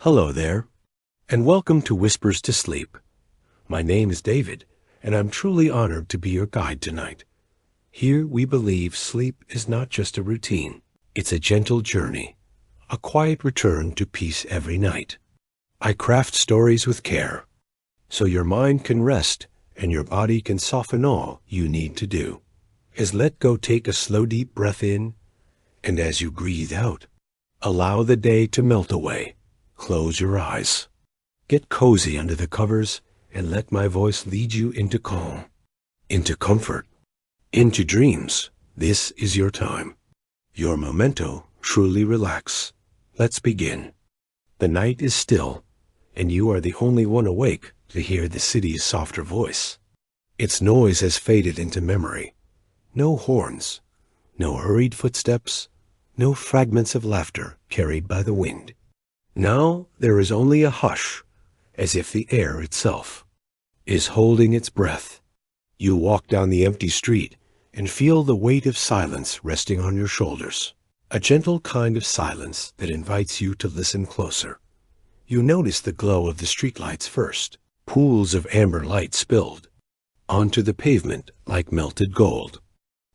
Hello there, and welcome to Whispers to Sleep. My name is David, and I'm truly honored to be your guide tonight. Here we believe sleep is not just a routine, it's a gentle journey, a quiet return to peace every night. I craft stories with care, so your mind can rest and your body can soften all you need to do. Take a slow deep breath in, and as you breathe out, allow the day to melt away. Close your eyes. Get cozy under the covers and let my voice lead you into calm, into comfort, into dreams. This is your time. Your memento, truly relax. Let's begin. The night is still, and you are the only one awake to hear the city's softer voice. Its noise has faded into memory. No horns, no hurried footsteps, no fragments of laughter carried by the wind. Now there is only a hush, as if the air itself is holding its breath. You walk down the empty street and feel the weight of silence resting on your shoulders, a gentle kind of silence that invites you to listen closer. You notice the glow of the streetlights first, pools of amber light spilled onto the pavement like melted gold.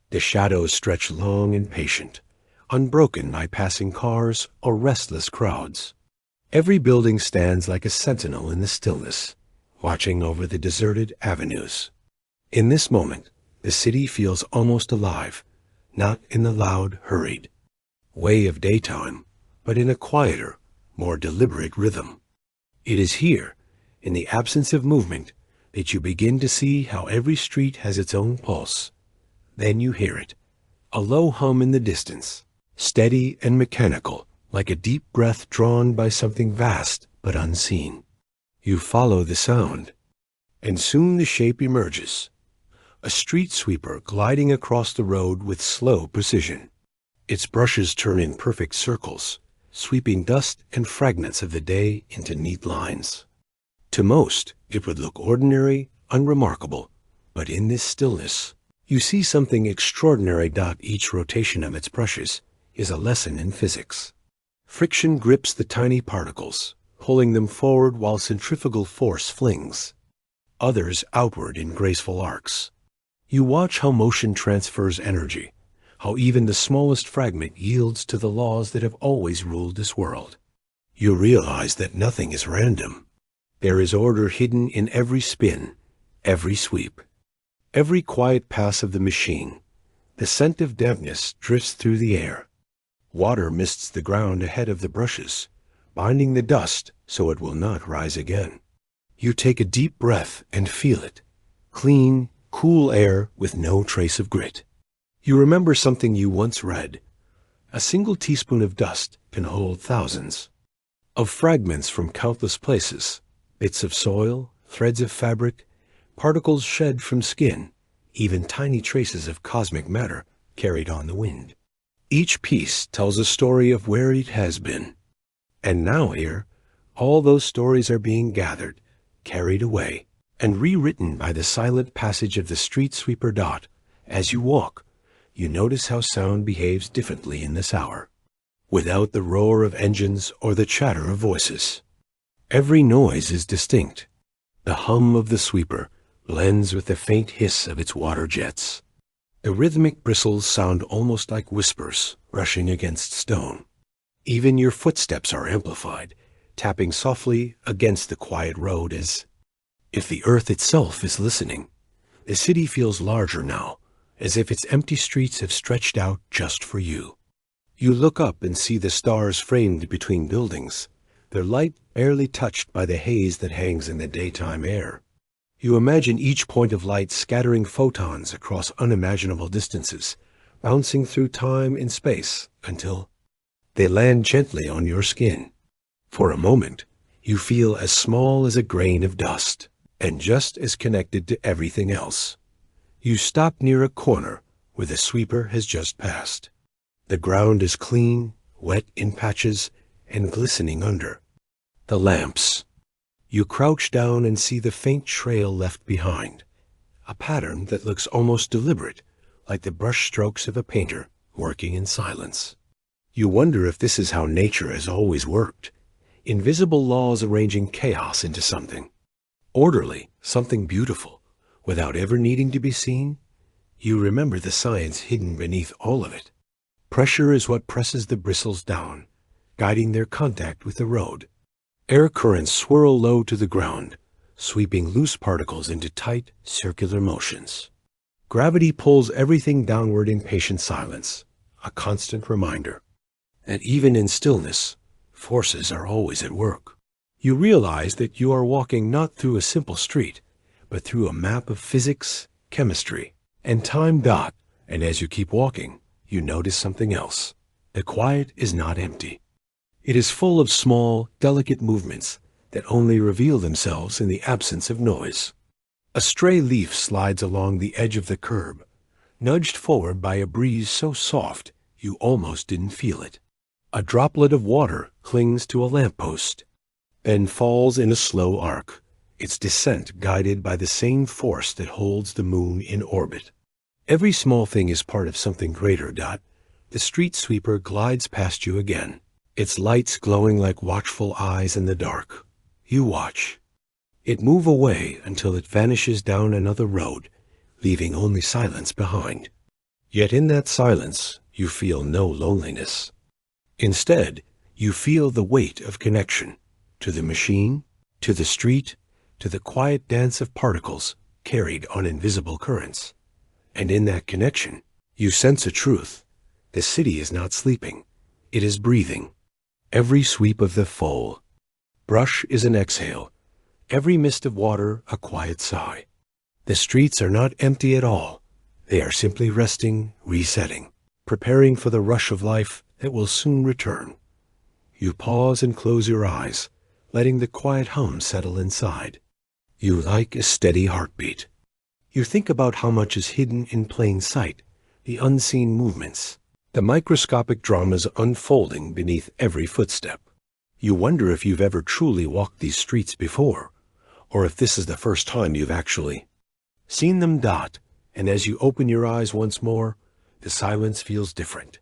The shadows stretch long and patient, unbroken by passing cars or restless crowds. Every building stands like a sentinel in the stillness, watching over the deserted avenues. In this moment, the city feels almost alive, not in the loud, hurried way of daytime, but in a quieter, more deliberate rhythm. It is here, in the absence of movement, that you begin to see how every street has its own pulse. Then you hear it, a low hum in the distance, steady and mechanical, like a deep breath drawn by something vast but unseen. You follow the sound, and soon the shape emerges, a street sweeper gliding across the road with slow precision. Its brushes turn in perfect circles, sweeping dust and fragments of the day into neat lines. To most, it would look ordinary, unremarkable, but in this stillness, you see something extraordinary. Each rotation of its brushes is a lesson in physics. Friction grips the tiny particles, pulling them forward while centrifugal force flings others outward in graceful arcs. You watch how motion transfers energy, how even the smallest fragment yields to the laws that have always ruled this world. You realize that nothing is random. There is order hidden in every spin, every sweep, every quiet pass of the machine. The scent of dampness drifts through the air. Water mists the ground ahead of the brushes, binding the dust so it will not rise again. You take a deep breath and feel it. Clean, cool air with no trace of grit. You remember something you once read. A single teaspoon of dust can hold thousands of fragments from countless places, bits of soil, threads of fabric, particles shed from skin, even tiny traces of cosmic matter carried on the wind. Each piece tells a story of where it has been. And now here, all those stories are being gathered, carried away, and rewritten by the silent passage of the street sweeper dot. As you walk, you notice how sound behaves differently in this hour, without the roar of engines or the chatter of voices. Every noise is distinct. The hum of the sweeper blends with the faint hiss of its water jets. The rhythmic bristles sound almost like whispers brushing against stone. Even your footsteps are amplified, tapping softly against the quiet road as if the earth itself is listening. The city feels larger now, as if its empty streets have stretched out just for you. You look up and see the stars framed between buildings, their light barely touched by the haze that hangs in the daytime air. You imagine each point of light scattering photons across unimaginable distances, bouncing through time and space until they land gently on your skin. For a moment, you feel as small as a grain of dust, and just as connected to everything else. You stop near a corner where the sweeper has just passed. The ground is clean, wet in patches, and glistening under the lamps. You crouch down and see the faint trail left behind, a pattern that looks almost deliberate, like the brush strokes of a painter working in silence. You wonder if this is how nature has always worked, Invisible laws arranging chaos into something orderly, something beautiful, without ever needing to be seen. You remember the science hidden beneath all of it. Pressure is what presses the bristles down, guiding their contact with the road. Air currents swirl low to the ground, sweeping loose particles into tight, circular motions. Gravity pulls everything downward in patient silence, a constant reminder. And even in stillness, forces are always at work. You realize that you are walking not through a simple street, but through a map of physics, chemistry, and time. And as you keep walking, you notice something else. The quiet is not empty. It is full of small, delicate movements that only reveal themselves in the absence of noise. A stray leaf slides along the edge of the curb, nudged forward by a breeze so soft you almost didn't feel it. A droplet of water clings to a lamppost, then falls in a slow arc, its descent guided by the same force that holds the moon in orbit. Every small thing is part of something greater. The street sweeper glides past you again, its lights glowing like watchful eyes in the dark. You watch it move away until it vanishes down another road, leaving only silence behind. Yet in that silence, you feel no loneliness. Instead, you feel the weight of connection to the machine, to the street, to the quiet dance of particles carried on invisible currents. And in that connection, you sense a truth. The city is not sleeping. It is breathing. Every sweep of the full brush is an exhale. Every mist of water a quiet sigh. The streets are not empty at all. They are simply resting, resetting, preparing for the rush of life that will soon return. You pause and close your eyes, letting the quiet hum settle inside. You like a steady heartbeat. You think about how much is hidden in plain sight, the unseen movements, the microscopic dramas unfolding beneath every footstep. You wonder if you've ever truly walked these streets before, or if this is the first time you've actually seen them. And as you open your eyes once more, the silence feels different.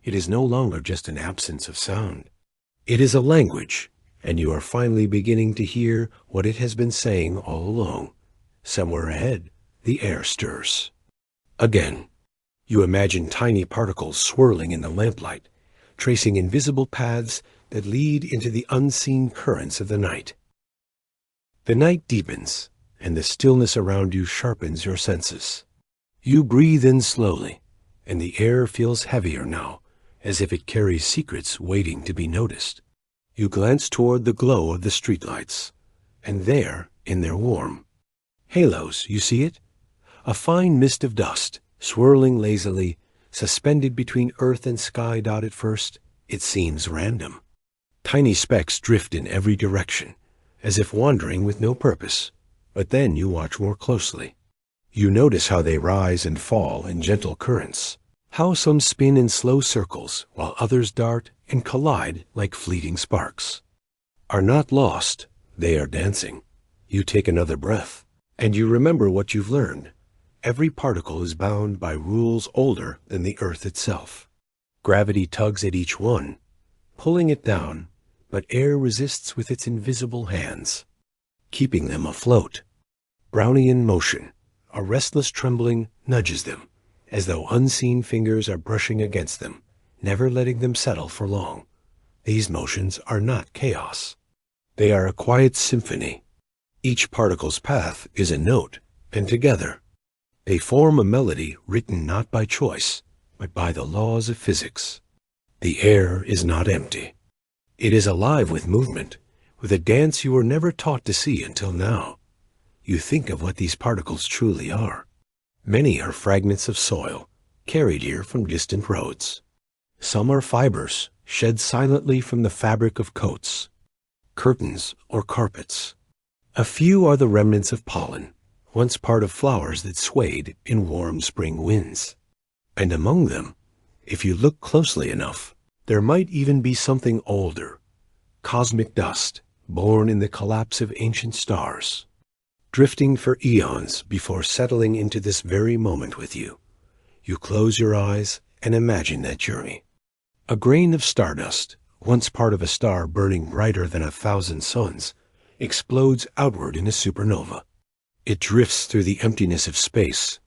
It is no longer just an absence of sound. It is a language, and you are finally beginning to hear what it has been saying all along. Somewhere ahead, the air stirs. Again, you imagine tiny particles swirling in the lamplight, tracing invisible paths that lead into the unseen currents of the night. The night deepens, and the stillness around you sharpens your senses. You breathe in slowly, and the air feels heavier now, as if it carries secrets waiting to be noticed. You glance toward the glow of the streetlights, and there, in their warm halos, you see it? A fine mist of dust, swirling lazily, suspended between earth and sky. At first, it seems random. Tiny specks drift in every direction, as if wandering with no purpose. But then you watch more closely. You notice how they rise and fall in gentle currents, how some spin in slow circles while others dart and collide like fleeting sparks. Are not lost, they are dancing. You take another breath, and you remember what you've learned. Every particle is bound by rules older than the earth itself. Gravity tugs at each one, pulling it down, but air resists with its invisible hands, keeping them afloat. Brownian motion, a restless trembling, nudges them, as though unseen fingers are brushing against them, never letting them settle for long. These motions are not chaos. They are a quiet symphony. Each particle's path is a note, and together, they form a melody written not by choice, but by the laws of physics. The air is not empty. It is alive with movement, with a dance you were never taught to see until now. You think of what these particles truly are. Many are fragments of soil, carried here from distant roads. Some are fibers, shed silently from the fabric of coats, curtains, or carpets. A few are the remnants of pollen, once part of flowers that swayed in warm spring winds. And among them, if you look closely enough, there might even be something older, cosmic dust, born in the collapse of ancient stars, drifting for eons before settling into this very moment with you. You close your eyes and imagine that journey. A grain of stardust, once part of a star burning brighter than 1,000 suns, explodes outward in a supernova. It drifts through the emptiness of space,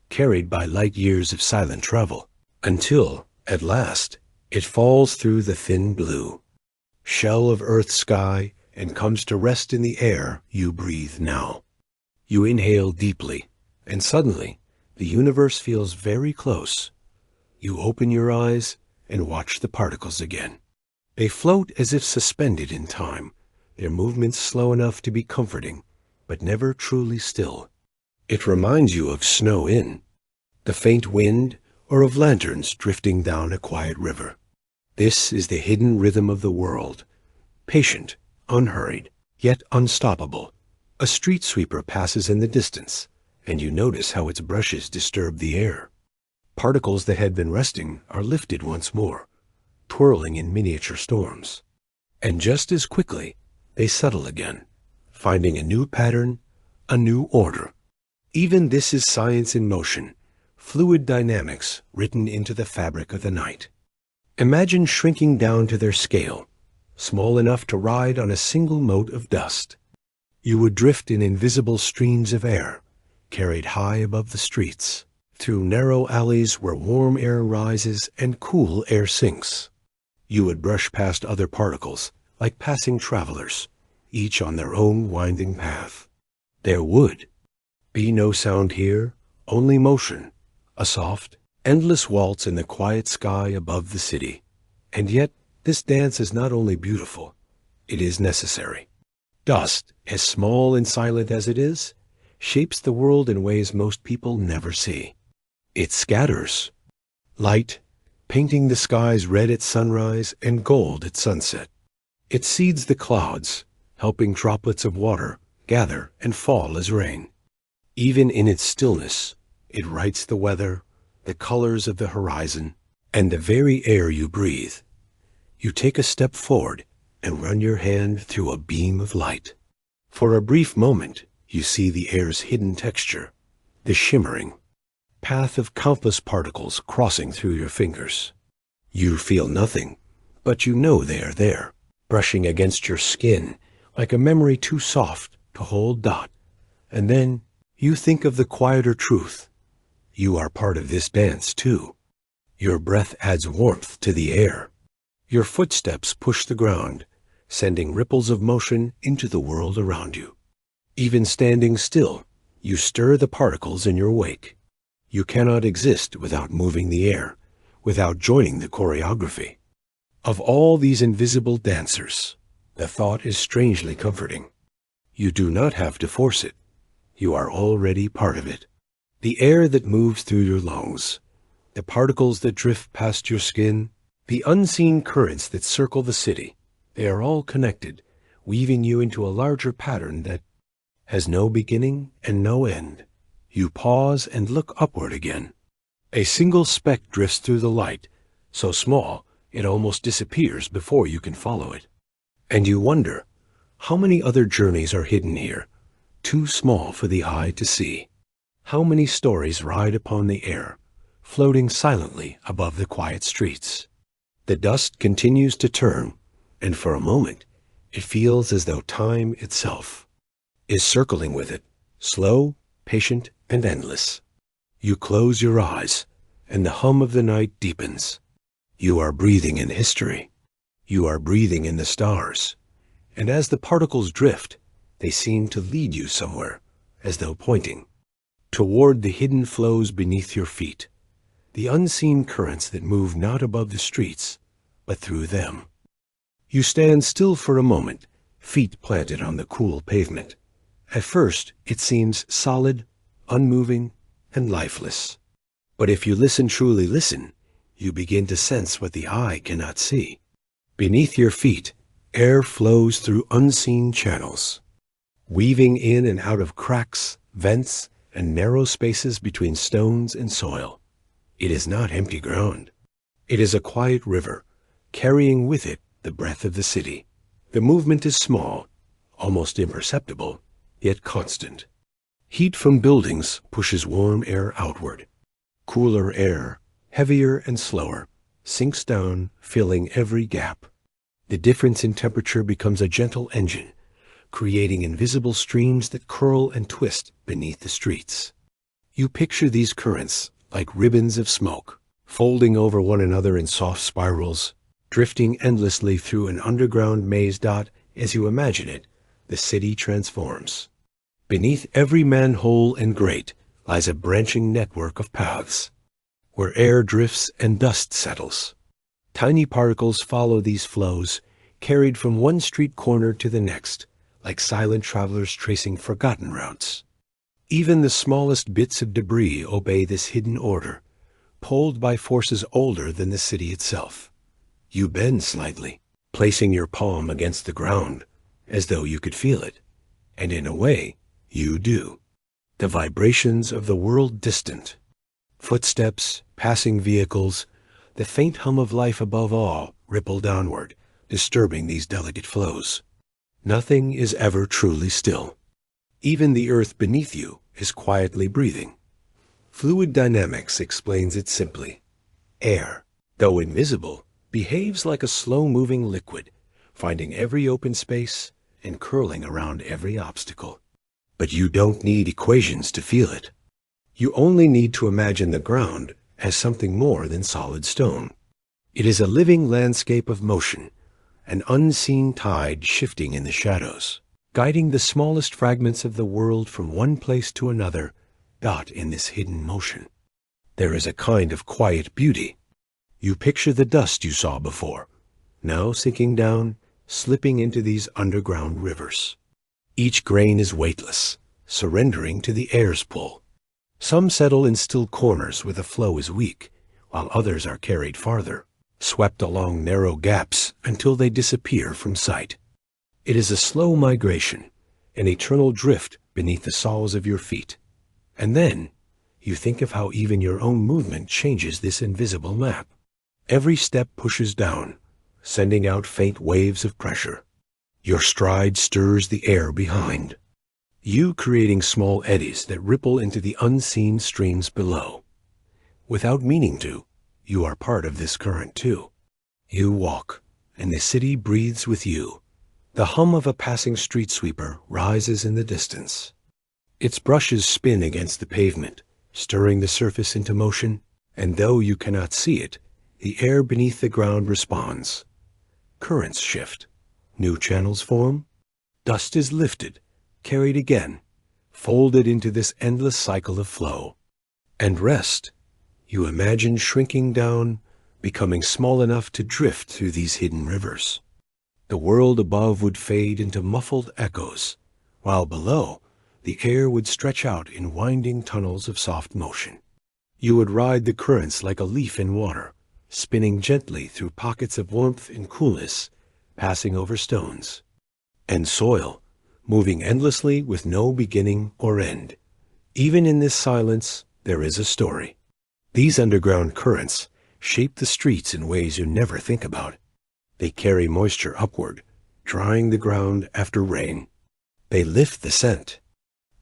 carried by light years of silent travel, until, at last, it falls through the thin blue shell of Earth's sky and comes to rest in the air you breathe now. You inhale deeply, and suddenly, the universe feels very close. You open your eyes and watch the particles again. They float as if suspended in time, their movements slow enough to be comforting, but never truly still. It reminds you of snow in, the faint wind, or of lanterns drifting down a quiet river. This is the hidden rhythm of the world, patient, unhurried, yet unstoppable. A street sweeper passes in the distance, and you notice how its brushes disturb the air. Particles that had been resting are lifted once more, twirling in miniature storms. And just as quickly, they settle again, finding a new pattern, a new order. Even this is science in motion, fluid dynamics written into the fabric of the night. Imagine shrinking down to their scale, small enough to ride on a single mote of dust. You would drift in invisible streams of air, carried high above the streets, through narrow alleys where warm air rises and cool air sinks. You would brush past other particles, like passing travelers, each on their own winding path. There would be no sound here, only motion, a soft, endless waltz in the quiet sky above the city. And yet, this dance is not only beautiful, it is necessary. Dust, as small and silent as it is, shapes the world in ways most people never see. It scatters light, painting the skies red at sunrise and gold at sunset. It seeds the clouds, helping droplets of water gather and fall as rain. Even in its stillness, it writes the weather, the colors of the horizon, and the very air you breathe. You take a step forward and run your hand through a beam of light. For a brief moment, you see the air's hidden texture, the shimmering path of countless particles crossing through your fingers. You feel nothing, but you know they are there, brushing against your skin like a memory too soft to hold dot. And then you think of the quieter truth. You are part of this dance, too. Your breath adds warmth to the air. Your footsteps push the ground, sending ripples of motion into the world around you. Even standing still, you stir the particles in your wake. You cannot exist without moving the air, without joining the choreography. Of all these invisible dancers, the thought is strangely comforting. You do not have to force it. You are already part of it. The air that moves through your lungs, the particles that drift past your skin, the unseen currents that circle the city, they are all connected, weaving you into a larger pattern that has no beginning and no end. You pause and look upward again. A single speck drifts through the light, so small it almost disappears before you can follow it. And you wonder, how many other journeys are hidden here, too small for the eye to see? How many stories ride upon the air, floating silently above the quiet streets? The dust continues to turn, and for a moment, it feels as though time itself is circling with it, slow, patient, and endless. You close your eyes, and the hum of the night deepens. You are breathing in history. You are breathing in the stars. And as the particles drift, they seem to lead you somewhere, as though pointing toward the hidden flows beneath your feet, the unseen currents that move not above the streets, but through them. You stand still for a moment, feet planted on the cool pavement. At first, it seems solid, unmoving, and lifeless. But if you truly listen, you begin to sense what the eye cannot see. Beneath your feet, air flows through unseen channels, weaving in and out of cracks, vents, and narrow spaces between stones and soil. It is not empty ground. It is a quiet river, carrying with it the breath of the city. The movement is small, almost imperceptible, yet constant. Heat from buildings pushes warm air outward. Cooler air, heavier and slower, sinks down, filling every gap. The difference in temperature becomes a gentle engine, creating invisible streams that curl and twist beneath the streets. You picture these currents like ribbons of smoke, folding over one another in soft spirals, drifting endlessly through an underground maze. As you imagine it, the city transforms. Beneath every manhole and grate lies a branching network of paths, where air drifts and dust settles. Tiny particles follow these flows, carried from one street corner to the next, like silent travelers tracing forgotten routes. Even the smallest bits of debris obey this hidden order, pulled by forces older than the city itself. You bend slightly, placing your palm against the ground, as though you could feel it. And in a way, you do. The vibrations of the world distant. Footsteps, passing vehicles, the faint hum of life above all ripple downward, disturbing these delicate flows. Nothing is ever truly still. Even the earth beneath you is quietly breathing. Fluid dynamics explains it simply. Air, though invisible, behaves like a slow-moving liquid, finding every open space and curling around every obstacle. But you don't need equations to feel it. You only need to imagine the ground as something more than solid stone. It is a living landscape of motion, an unseen tide shifting in the shadows, guiding the smallest fragments of the world from one place to another, in this hidden motion. There is a kind of quiet beauty. You picture the dust you saw before, now sinking down, slipping into these underground rivers. Each grain is weightless, surrendering to the air's pull. Some settle in still corners where the flow is weak, while others are carried farther, swept along narrow gaps until they disappear from sight. It is a slow migration, an eternal drift beneath the soles of your feet. And then you think of how even your own movement changes this invisible map. Every step pushes down, sending out faint waves of pressure. Your stride stirs the air behind, you creating small eddies that ripple into the unseen streams below. Without meaning to, you are part of this current too. You walk, and the city breathes with you. The hum of a passing street sweeper rises in the distance. Its brushes spin against the pavement, stirring the surface into motion, and though you cannot see it, the air beneath the ground responds. Currents shift. New channels form. Dust is lifted, carried again, folded into this endless cycle of flow. And rest. You imagine shrinking down, becoming small enough to drift through these hidden rivers. The world above would fade into muffled echoes, while below, the air would stretch out in winding tunnels of soft motion. You would ride the currents like a leaf in water, spinning gently through pockets of warmth and coolness, passing over stones and soil, moving endlessly with no beginning or end. Even in this silence, there is a story. These underground currents shape the streets in ways you never think about. They carry moisture upward, drying the ground after rain. They lift the scent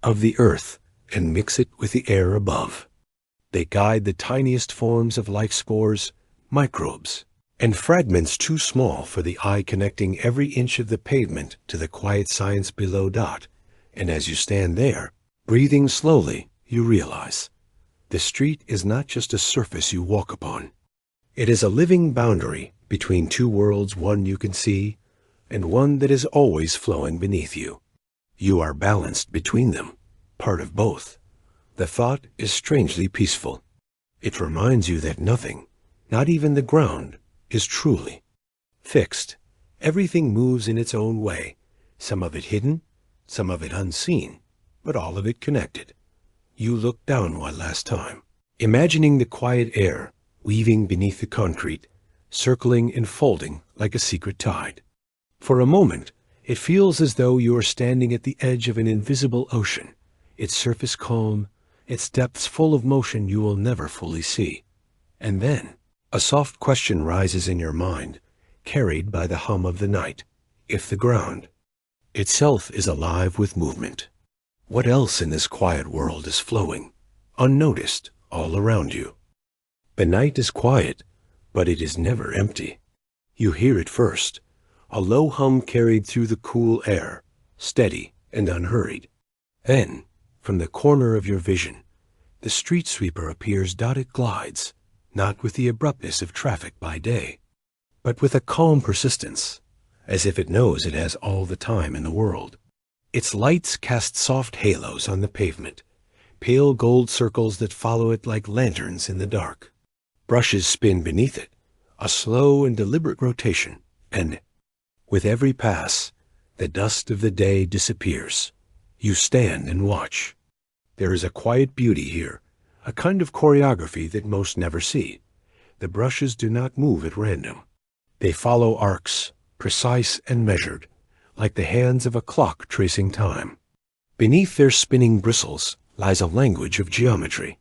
of the earth and mix it with the air above. They guide the tiniest forms of life spores, microbes, and fragments too small for the eye, connecting every inch of the pavement to the quiet science below. And as you stand there, breathing slowly, you realize the street is not just a surface you walk upon. It is a living boundary between two worlds, one you can see and one that is always flowing beneath you. You are balanced between them, part of both. The thought is strangely peaceful. It reminds you that nothing, not even the ground, is truly fixed. Everything moves in its own way, some of it hidden, some of it unseen, but all of it connected. You looked down one last time, imagining the quiet air weaving beneath the concrete, circling and folding like a secret tide. For a moment, it feels as though you are standing at the edge of an invisible ocean, its surface calm, its depths full of motion you will never fully see. And then, a soft question rises in your mind, carried by the hum of the night. If the ground itself is alive with movement, what else in this quiet world is flowing, unnoticed, all around you? The night is quiet, but it is never empty. You hear it first, a low hum carried through the cool air, steady and unhurried. Then, from the corner of your vision, the street sweeper appears. It glides, not with the abruptness of traffic by day, but with a calm persistence, as if it knows it has all the time in the world. Its lights cast soft halos on the pavement, pale gold circles that follow it like lanterns in the dark. Brushes spin beneath it, a slow and deliberate rotation, and, with every pass, the dust of the day disappears. You stand and watch. There is a quiet beauty here, a kind of choreography that most never see. The brushes do not move at random. They follow arcs, precise and measured, like the hands of a clock tracing time. Beneath their spinning bristles lies a language of geometry.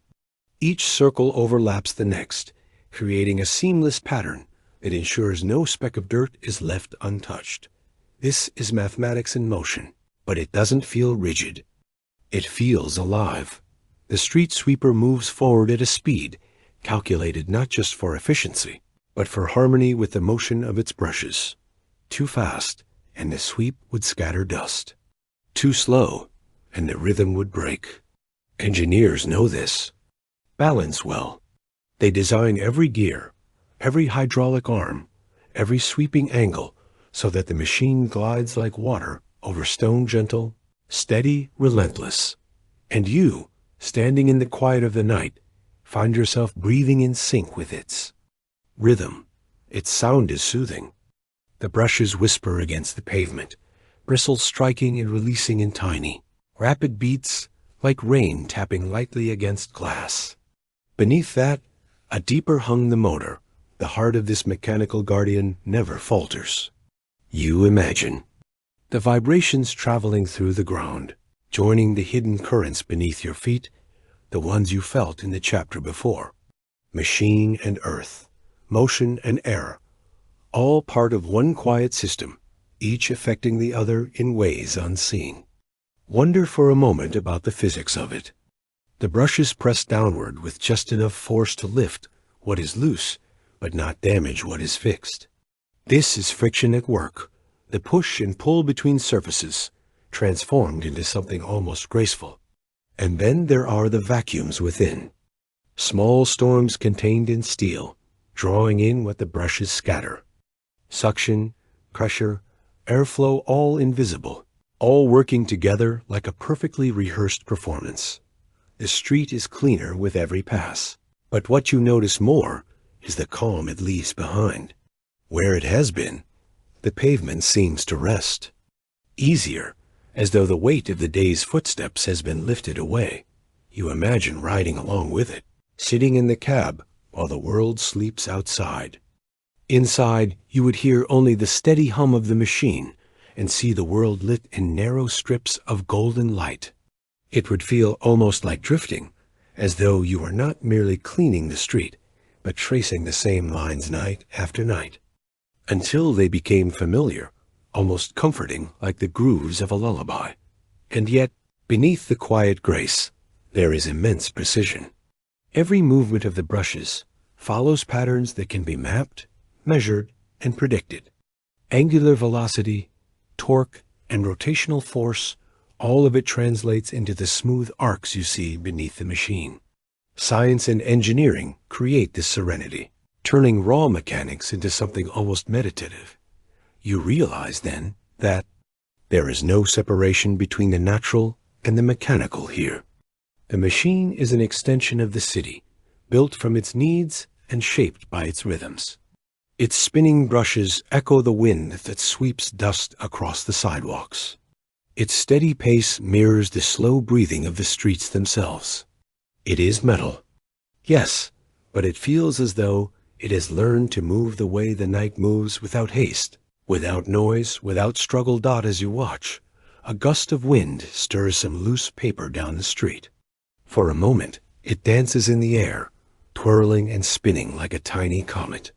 Each circle overlaps the next, creating a seamless pattern that ensures no speck of dirt is left untouched. This is mathematics in motion, but it doesn't feel rigid. It feels alive. The street sweeper moves forward at a speed calculated not just for efficiency, but for harmony with the motion of its brushes. Too fast, and the sweep would scatter dust. Too slow, and the rhythm would break. Engineers know this. Balance well. They design every gear, every hydraulic arm, every sweeping angle, so that the machine glides like water over stone, gentle, steady, relentless. And you, standing in the quiet of the night, find yourself breathing in sync with its rhythm. Its sound is soothing. The brushes whisper against the pavement, bristles striking and releasing in tiny, rapid beats like rain tapping lightly against glass. Beneath that, a deeper hung the motor. The heart of this mechanical guardian never falters. You imagine the vibrations traveling through the ground, joining the hidden currents beneath your feet, the ones you felt in the chapter before. Machine and earth, motion and air, all part of one quiet system, each affecting the other in ways unseen. Wonder for a moment about the physics of it. The brushes press downward with just enough force to lift what is loose, but not damage what is fixed. This is friction at work, the push and pull between surfaces, transformed into something almost graceful. And then there are the vacuums within. Small storms contained in steel, drawing in what the brushes scatter. Suction, pressure, airflow, all invisible, all working together like a perfectly rehearsed performance. The street is cleaner with every pass, but what you notice more is the calm it leaves behind. Where it has been, the pavement seems to rest. Easier, as though the weight of the day's footsteps has been lifted away. You imagine riding along with it, sitting in the cab while the world sleeps outside. Inside, you would hear only the steady hum of the machine and see the world lit in narrow strips of golden light. It would feel almost like drifting, as though you were not merely cleaning the street, but tracing the same lines night after night, until they became familiar, almost comforting like the grooves of a lullaby. And yet, beneath the quiet grace, there is immense precision. Every movement of the brushes follows patterns that can be mapped, measured, and predicted. Angular velocity, torque, and rotational force, all of it translates into the smooth arcs you see beneath the machine. Science and engineering create this serenity, turning raw mechanics into something almost meditative. You realize then that there is no separation between the natural and the mechanical here. The machine is an extension of the city, built from its needs and shaped by its rhythms. Its spinning brushes echo the wind that sweeps dust across the sidewalks. Its steady pace mirrors the slow breathing of the streets themselves. It is metal, yes, but it feels as though it has learned to move the way the night moves, without haste, without noise, without struggle. As you watch, a gust of wind stirs some loose paper down the street. For a moment, it dances in the air, twirling and spinning like a tiny comet.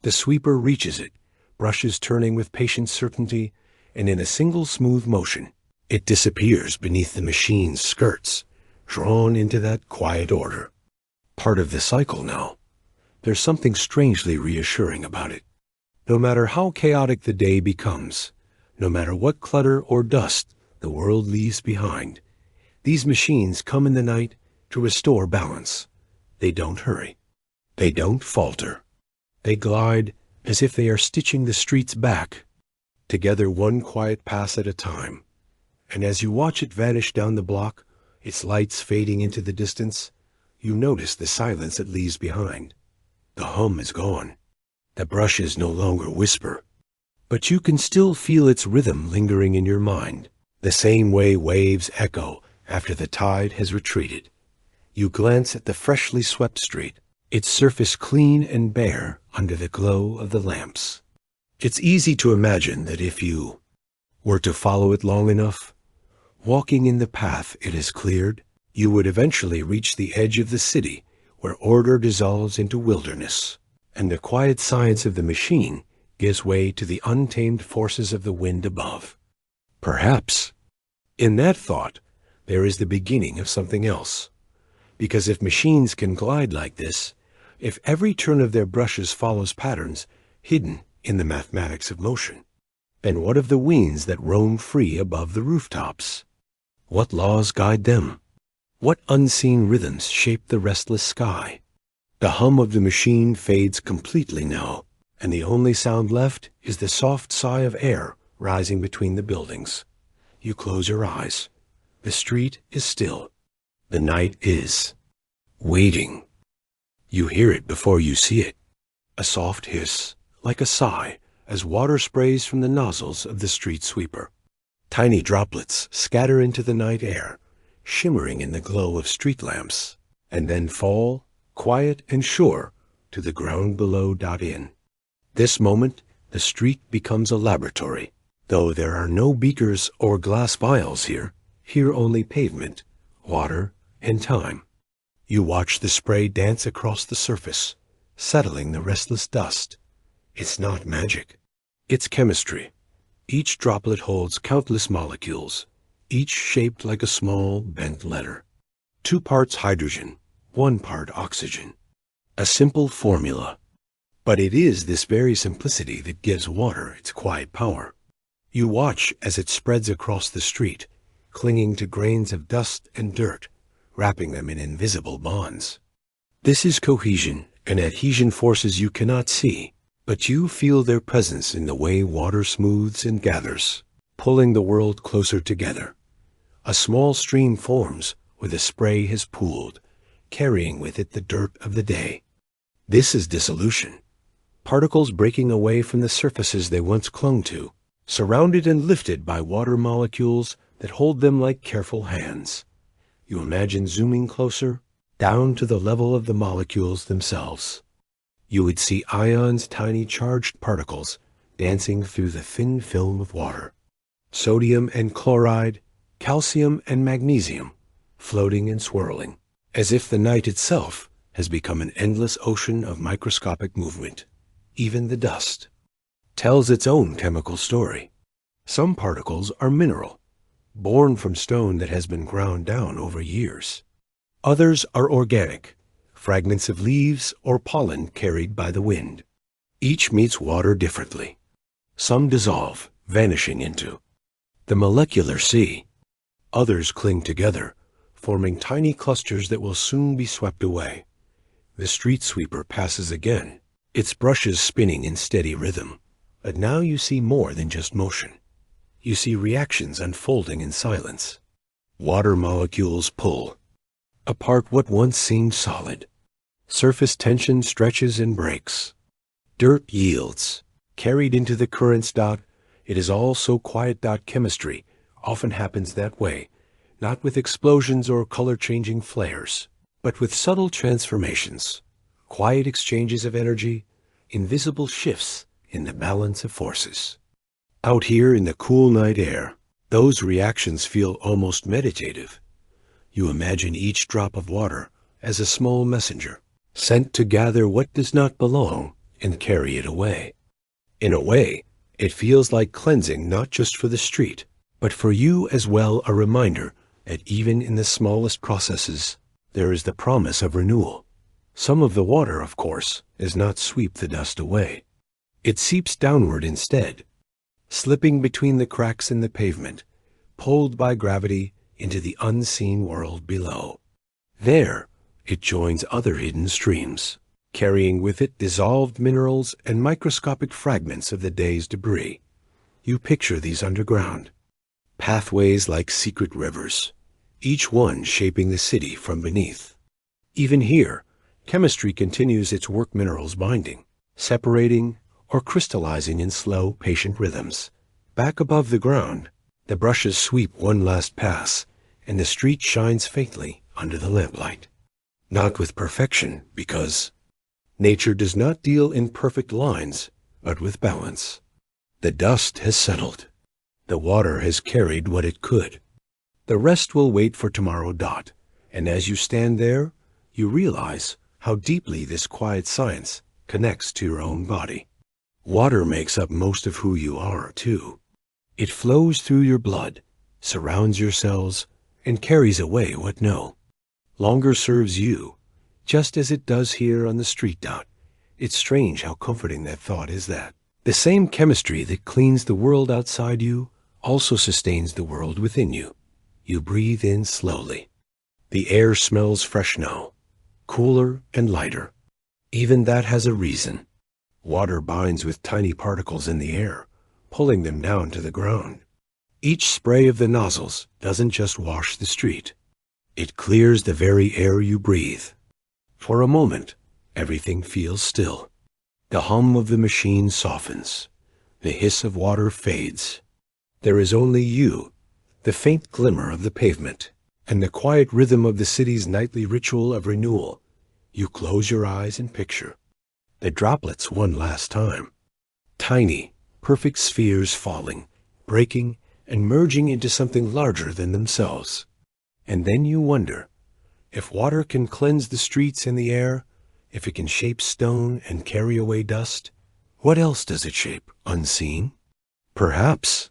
The sweeper reaches it, brushes turning with patient certainty, and in a single smooth motion, it disappears beneath the machine's skirts, drawn into that quiet order. Part of the cycle now. There's something strangely reassuring about it. No matter how chaotic the day becomes, no matter what clutter or dust the world leaves behind, these machines come in the night to restore balance. They don't hurry. They don't falter. They glide as if they are stitching the streets back, together one quiet pass at a time. And as you watch it vanish down the block, its lights fading into the distance, you notice the silence it leaves behind. The hum is gone. The brushes no longer whisper. But you can still feel its rhythm lingering in your mind, the same way waves echo after the tide has retreated. You glance at the freshly swept street, its surface clean and bare under the glow of the lamps. It's easy to imagine that if you were to follow it long enough, walking in the path it has cleared, you would eventually reach the edge of the city where order dissolves into wilderness, and the quiet science of the machine gives way to the untamed forces of the wind above. Perhaps, in that thought, there is the beginning of something else. Because if machines can glide like this, if every turn of their brushes follows patterns hidden in the mathematics of motion, then what of the winds that roam free above the rooftops? What laws guide them? What unseen rhythms shape the restless sky? The hum of the machine fades completely now, and the only sound left is the soft sigh of air rising between the buildings. You close your eyes. The street is still. The night is waiting. You hear it before you see it. A soft hiss, like a sigh, as water sprays from the nozzles of the street sweeper. Tiny droplets scatter into the night air, shimmering in the glow of street lamps, and then fall, quiet and sure, to the ground below. In this moment, the street becomes a laboratory, though there are no beakers or glass vials here only pavement, water, and time. You watch the spray dance across the surface, settling the restless dust. It's not magic. It's chemistry. Each droplet holds countless molecules, each shaped like a small, bent letter. 2 parts hydrogen, 1 part oxygen. A simple formula. But it is this very simplicity that gives water its quiet power. You watch as it spreads across the street, clinging to grains of dust and dirt, wrapping them in invisible bonds. This is cohesion and adhesion forces you cannot see, but you feel their presence in the way water smooths and gathers, pulling the world closer together. A small stream forms where the spray has pooled, carrying with it the dirt of the day. This is dissolution. Particles breaking away from the surfaces they once clung to, surrounded and lifted by water molecules that hold them like careful hands. You imagine zooming closer, down to the level of the molecules themselves. You would see ions, tiny charged particles, dancing through the thin film of water. Sodium and chloride, calcium and magnesium, floating and swirling, as if the night itself has become an endless ocean of microscopic movement. Even the dust tells its own chemical story. Some particles are mineral, born from stone that has been ground down over years. Others are organic, fragments of leaves or pollen carried by the wind. Each meets water differently. Some dissolve, vanishing into the molecular sea. Others cling together, forming tiny clusters that will soon be swept away. The street sweeper passes again, its brushes spinning in steady rhythm. But now you see more than just motion. You see reactions unfolding in silence. Water molecules pull apart what once seemed solid. Surface tension stretches and breaks. Dirt yields, carried into the currents. It is all so quiet. Chemistry often happens that way, not with explosions or color-changing flares, but with subtle transformations, quiet exchanges of energy, invisible shifts in the balance of forces. Out here in the cool night air, those reactions feel almost meditative. You imagine each drop of water as a small messenger, sent to gather what does not belong and carry it away. In a way, it feels like cleansing not just for the street, but for you as well, a reminder that even in the smallest processes, there is the promise of renewal. Some of the water, of course, does not sweep the dust away. It seeps downward instead, slipping between the cracks in the pavement, pulled by gravity into the unseen world below. There, it joins other hidden streams, carrying with it dissolved minerals and microscopic fragments of the day's debris. You picture these underground, pathways like secret rivers, each one shaping the city from beneath. Even here, chemistry continues its work, minerals binding, separating, or crystallizing in slow, patient rhythms. Back above the ground, the brushes sweep one last pass, and the street shines faintly under the lamplight. Not with perfection, because nature does not deal in perfect lines, but with balance. The dust has settled. The water has carried what it could. The rest will wait for tomorrow. And as you stand there, you realize how deeply this quiet science connects to your own body. Water makes up most of who you are, too. It flows through your blood, surrounds your cells, and carries away what no longer serves you, just as it does here on the street. It's strange how comforting that thought is, that the same chemistry that cleans the world outside you also sustains the world within you. You breathe in slowly. The air smells fresh now, cooler and lighter. Even that has a reason. Water binds with tiny particles in the air, pulling them down to the ground. Each spray of the nozzles doesn't just wash the street. It clears the very air you breathe. For a moment, everything feels still. The hum of the machine softens. The hiss of water fades. There is only you, the faint glimmer of the pavement, and the quiet rhythm of the city's nightly ritual of renewal. You close your eyes and picture the droplets one last time. Tiny, perfect spheres falling, breaking, and merging into something larger than themselves. And then you wonder, if water can cleanse the streets and the air, if it can shape stone and carry away dust, what else does it shape, unseen? Perhaps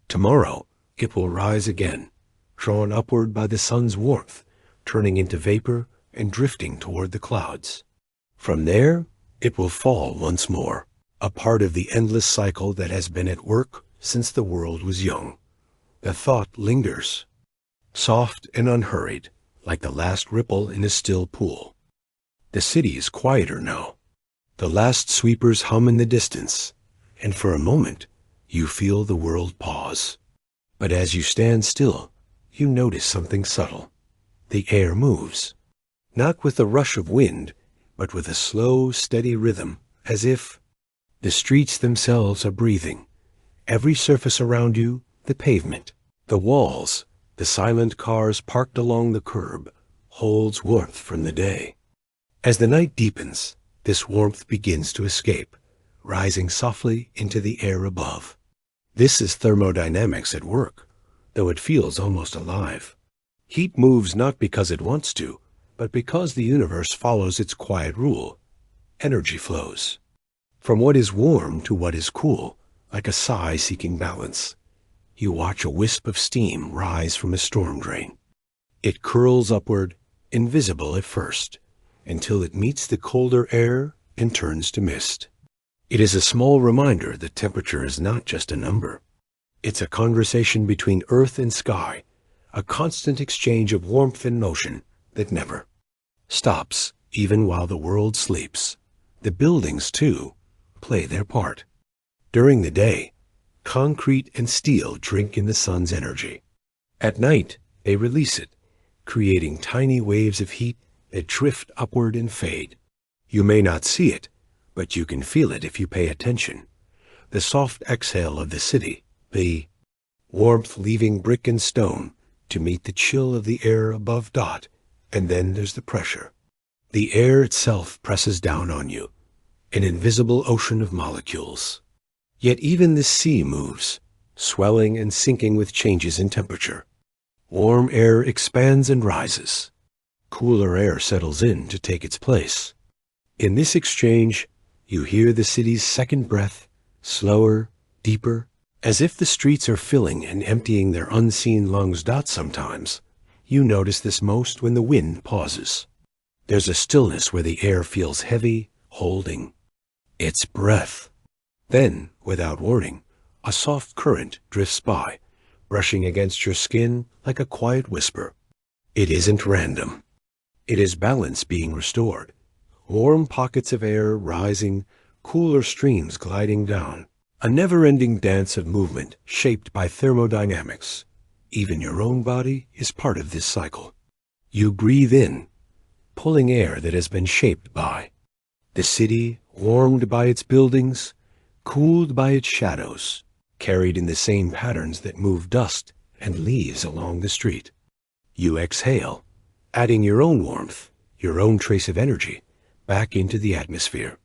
tomorrow it will rise again, drawn upward by the sun's warmth, turning into vapor and drifting toward the clouds. From there, it will fall once more, a part of the endless cycle that has been at work since the world was young. The thought lingers, soft and unhurried, like the last ripple in a still pool. The city is quieter now. The last sweepers hum in the distance, and for a moment, you feel the world pause. But as you stand still, you notice something subtle. The air moves, not with the rush of wind, but with a slow, steady rhythm, as if the streets themselves are breathing. Every surface around you, the pavement, the walls, the silent cars parked along the curb, holds warmth from the day. As the night deepens, this warmth begins to escape, rising softly into the air above. This is thermodynamics at work, though it feels almost alive. Heat moves not because it wants to, but because the universe follows its quiet rule. Energy flows from what is warm to what is cool, like a sigh seeking balance. You watch a wisp of steam rise from a storm drain. It curls upward, invisible at first, until it meets the colder air and turns to mist. It is a small reminder that temperature is not just a number. It's a conversation between earth and sky, a constant exchange of warmth and motion that never stops, even while the world sleeps. The buildings, too, play their part. During the day, concrete and steel drink in the sun's energy. At night, they release it, creating tiny waves of heat that drift upward and fade. You may not see it, but you can feel it if you pay attention. The soft exhale of the city, the warmth leaving brick and stone to meet the chill of the air above. And then there's the pressure. The air itself presses down on you, an invisible ocean of molecules. Yet even the sea moves, swelling and sinking with changes in temperature. Warm air expands and rises. Cooler air settles in to take its place. In this exchange, you hear the city's second breath, slower, deeper, as if the streets are filling and emptying their unseen lungs. Sometimes, you notice this most when the wind pauses. There's a stillness where the air feels heavy, holding its breath. Then, without warning, a soft current drifts by, brushing against your skin like a quiet whisper. It isn't random. It is balance being restored. Warm pockets of air rising, cooler streams gliding down. A never-ending dance of movement shaped by thermodynamics. Even your own body is part of this cycle. You breathe in, pulling air that has been shaped by the city, warmed by its buildings, cooled by its shadows, carried in the same patterns that move dust and leaves along the street. You exhale, adding your own warmth, your own trace of energy, back into the atmosphere.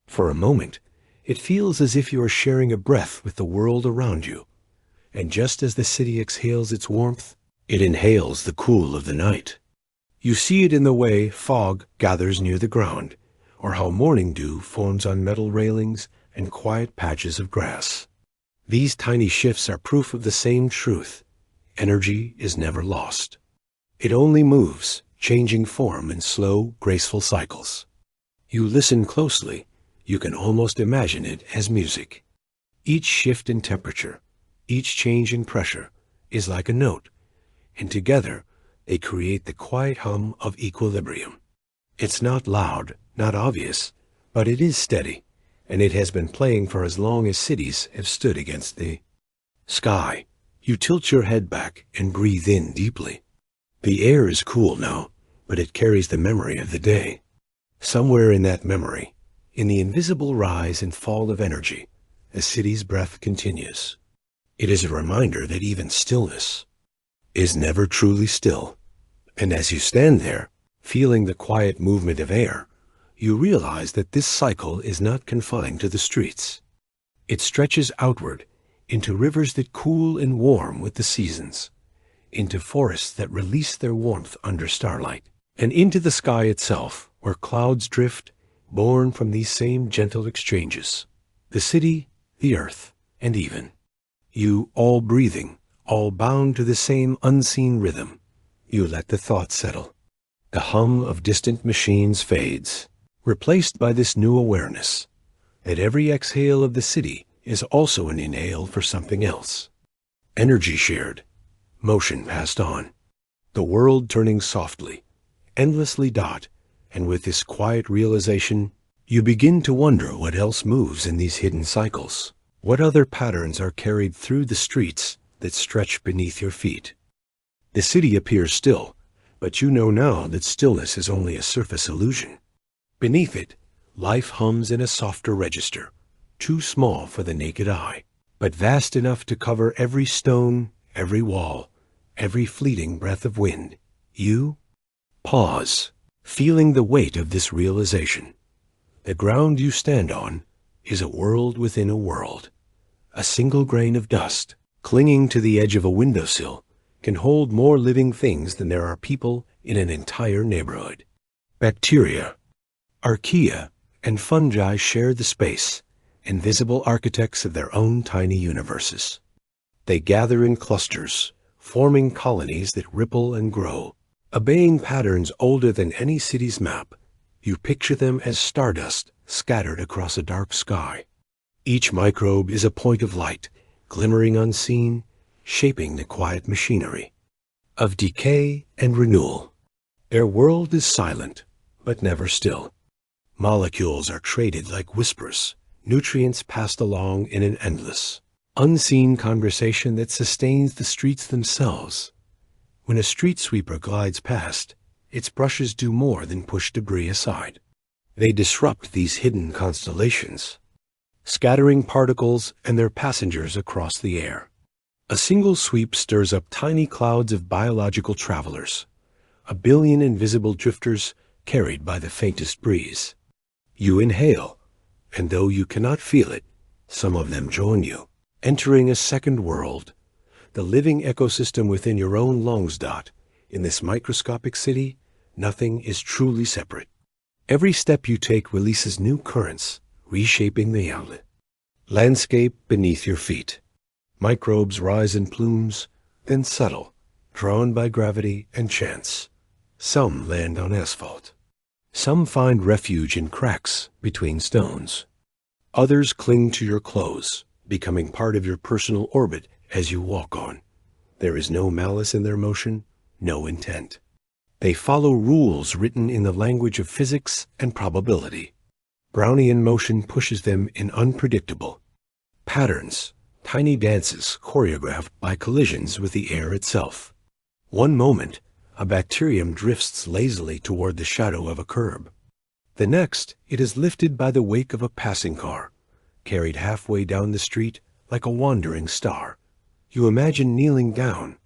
For a moment, it feels as if you are sharing a breath with the world around you. And just as the city exhales its warmth, it inhales the cool of the night. You see it in the way fog gathers near the ground, or how morning dew forms on metal railings and quiet patches of grass. These tiny shifts are proof of the same truth. Energy is never lost. It only moves, changing form in slow, graceful cycles. You listen closely, you can almost imagine it as music. Each shift in temperature, each change in pressure, is like a note, and together they create the quiet hum of equilibrium. It's not loud, not obvious, but it is steady, and it has been playing for as long as cities have stood against the sky. You tilt your head back and breathe in deeply. The air is cool now, but it carries the memory of the day. Somewhere in that memory, in the invisible rise and fall of energy, a city's breath continues. It is a reminder that even stillness is never truly still. And as you stand there, feeling the quiet movement of air, you realize that this cycle is not confined to the streets. It stretches outward into rivers that cool and warm with the seasons, into forests that release their warmth under starlight, and into the sky itself, where clouds drift, born from these same gentle exchanges. The city, the earth, and even you, all breathing, all bound to the same unseen rhythm. You let the thought settle. The hum of distant machines fades, replaced by this new awareness that every exhale of the city is also an inhale for something else. Energy shared, motion passed on, the world turning softly, endlessly dot, and with this quiet realization, you begin to wonder what else moves in these hidden cycles. What other patterns are carried through the streets that stretch beneath your feet? The city appears still, but you know now that stillness is only a surface illusion. Beneath it, life hums in a softer register, too small for the naked eye, but vast enough to cover every stone, every wall, every fleeting breath of wind. You pause, feeling the weight of this realization. The ground you stand on is a world within a world. A single grain of dust, clinging to the edge of a windowsill, can hold more living things than there are people in an entire neighborhood. Bacteria, archaea, and fungi share the space, invisible architects of their own tiny universes. They gather in clusters, forming colonies that ripple and grow, obeying patterns older than any city's map. You picture them as stardust scattered across a dark sky. Each microbe is a point of light, glimmering unseen, shaping the quiet machinery of decay and renewal. Their world is silent, but never still. Molecules are traded like whispers, nutrients passed along in an endless, unseen conversation that sustains the streets themselves. When a street sweeper glides past, its brushes do more than push debris aside. They disrupt these hidden constellations, scattering particles and their passengers across the air. A single sweep stirs up tiny clouds of biological travelers, a billion invisible drifters carried by the faintest breeze. You inhale, and though you cannot feel it, some of them join you, entering a second world, the living ecosystem within your own lungs. In this microscopic city, nothing is truly separate. Every step you take releases new currents, reshaping the outlet. Landscape beneath your feet. Microbes rise in plumes, then settle, drawn by gravity and chance. Some land on asphalt. Some find refuge in cracks between stones. Others cling to your clothes, becoming part of your personal orbit as you walk on. There is no malice in their motion, no intent. They follow rules written in the language of physics and probability. Brownian motion pushes them in unpredictable patterns, tiny dances choreographed by collisions with the air itself. One moment, a bacterium drifts lazily toward the shadow of a curb. The next, it is lifted by the wake of a passing car, carried halfway down the street like a wandering star. You imagine kneeling down,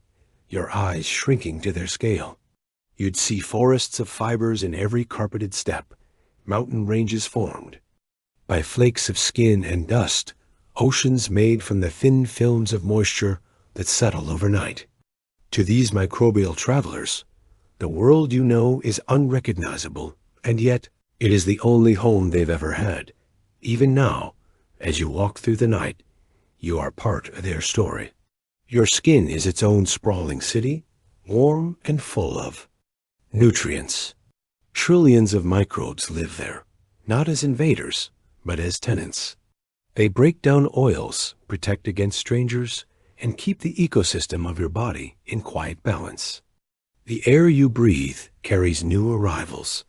your eyes shrinking to their scale. You'd see forests of fibers in every carpeted step, mountain ranges formed by flakes of skin and dust, oceans made from the thin films of moisture that settle overnight. To these microbial travelers, the world you know is unrecognizable, and yet it is the only home they've ever had. Even now, as you walk through the night, you are part of their story. Your skin is its own sprawling city, warm and full of nutrients. Trillions of microbes live there, not as invaders, but as tenants. They break down oils, protect against strangers, and keep the ecosystem of your body in quiet balance. The air you breathe carries new arrivals,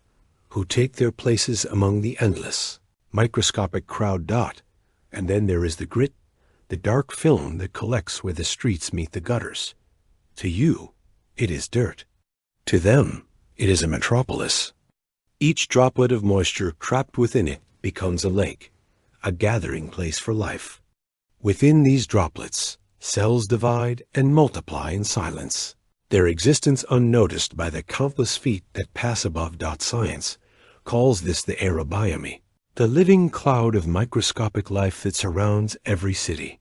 who take their places among the endless, microscopic crowd dot, and then there is the grit, the dark film that collects where the streets meet the gutters. To you, it is dirt. To them, it is a metropolis. Each droplet of moisture trapped within it becomes a lake, a gathering place for life. Within these droplets, cells divide and multiply in silence, their existence unnoticed by the countless feet that pass above. Science calls this the aerobiome, the living cloud of microscopic life that surrounds every city.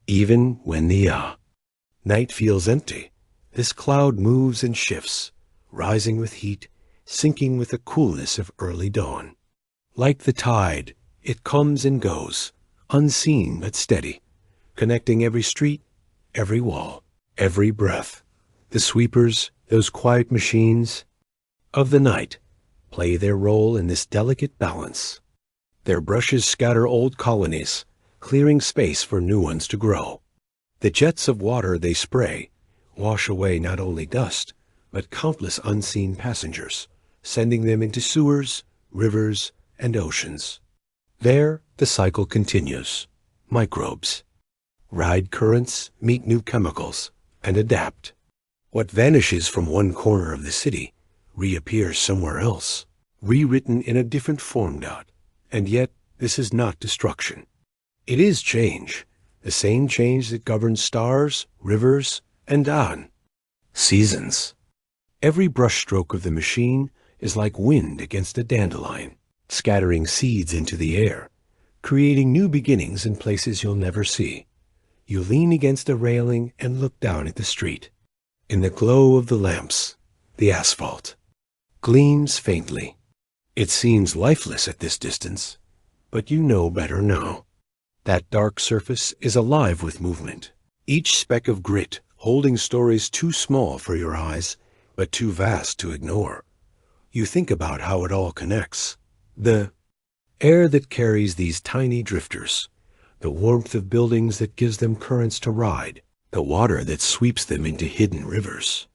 Even when the night feels empty, this cloud moves and shifts, rising with heat, sinking with the coolness of early dawn. Like the tide, it comes and goes, unseen but steady, connecting every street, every wall, every breath. The sweepers, those quiet machines of the night, play their role in this delicate balance. Their brushes scatter old colonies, clearing space for new ones to grow. The jets of water they spray wash away not only dust, but countless unseen passengers, sending them into sewers, rivers, and oceans. There, the cycle continues. Microbes ride currents, meet new chemicals, and adapt. What vanishes from one corner of the city reappears somewhere else, rewritten in a different form. And yet, this is not destruction. It is change, the same change that governs stars, rivers, and seasons. Every brushstroke of the machine is like wind against a dandelion, scattering seeds into the air, creating new beginnings in places you'll never see. You lean against a railing and look down at the street. In the glow of the lamps, the asphalt gleams faintly. It seems lifeless at this distance, but you know better now. That dark surface is alive with movement, each speck of grit holding stories too small for your eyes, but too vast to ignore. You think about how it all connects. The air that carries these tiny drifters, the warmth of buildings that gives them currents to ride, the water that sweeps them into hidden rivers.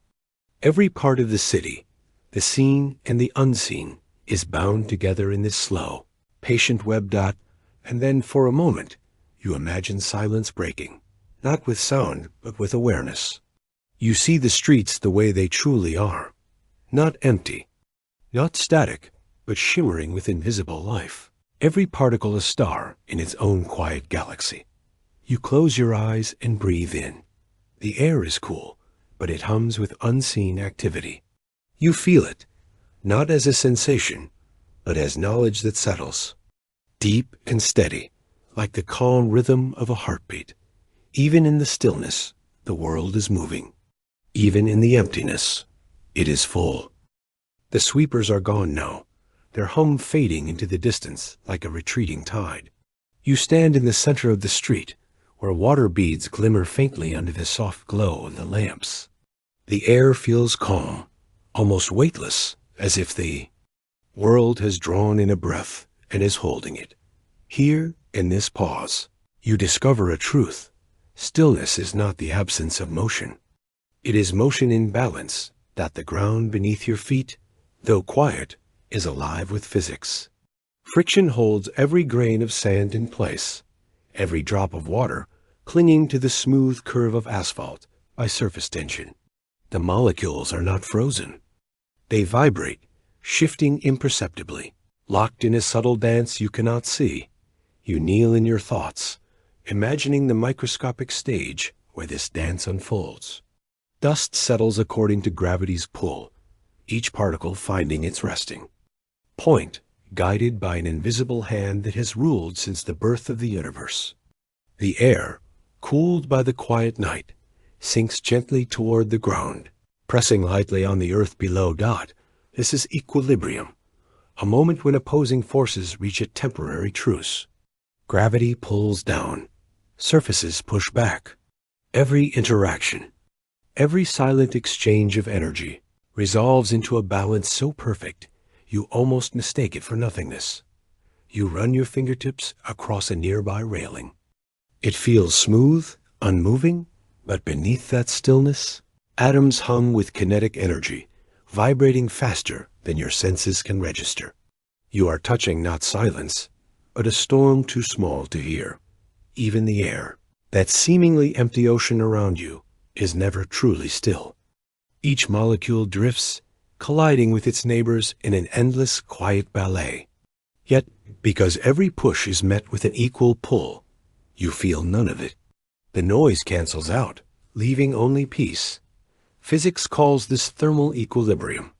Every part of the city, the seen and the unseen, is bound together in this slow, patient web. And then for a moment, you imagine silence breaking, not with sound, but with awareness. You see the streets the way they truly are, not empty, not static, but shimmering with invisible life. Every particle a star in its own quiet galaxy. You close your eyes and breathe in. The air is cool, but it hums with unseen activity. You feel it, not as a sensation, but as knowledge that settles, deep and steady, like the calm rhythm of a heartbeat. Even in the stillness, the world is moving. Even in the emptiness, it is full. The sweepers are gone now, their hum fading into the distance like a retreating tide. You stand in the center of the street, where water beads glimmer faintly under the soft glow of the lamps. The air feels calm, almost weightless, as if the world has drawn in a breath and is holding it. Here, In this pause, you discover a truth. Stillness is not the absence of motion. It is motion in balance, that the ground beneath your feet, though quiet, is alive with physics. Friction holds every grain of sand in place, every drop of water clinging to the smooth curve of asphalt by surface tension. The molecules are not frozen. They vibrate, shifting imperceptibly, locked in a subtle dance you cannot see. You kneel in your thoughts, imagining the microscopic stage where this dance unfolds. Dust settles according to gravity's pull, each particle finding its resting point, guided by an invisible hand that has ruled since the birth of the universe. The air, cooled by the quiet night, sinks gently toward the ground, pressing lightly on the earth below. This is equilibrium, a moment when opposing forces reach a temporary truce. Gravity pulls down, surfaces push back. Every interaction, every silent exchange of energy resolves into a balance so perfect you almost mistake it for nothingness. You run your fingertips across a nearby railing. It feels smooth, unmoving, but beneath that stillness, atoms hum with kinetic energy, vibrating faster than your senses can register. You are touching not silence, but a storm too small to hear. Even the air, that seemingly empty ocean around you, is never truly still. Each molecule drifts, colliding with its neighbors in an endless, quiet ballet. Yet, because every push is met with an equal pull, you feel none of it. The noise cancels out, leaving only peace. Physics calls this thermal equilibrium.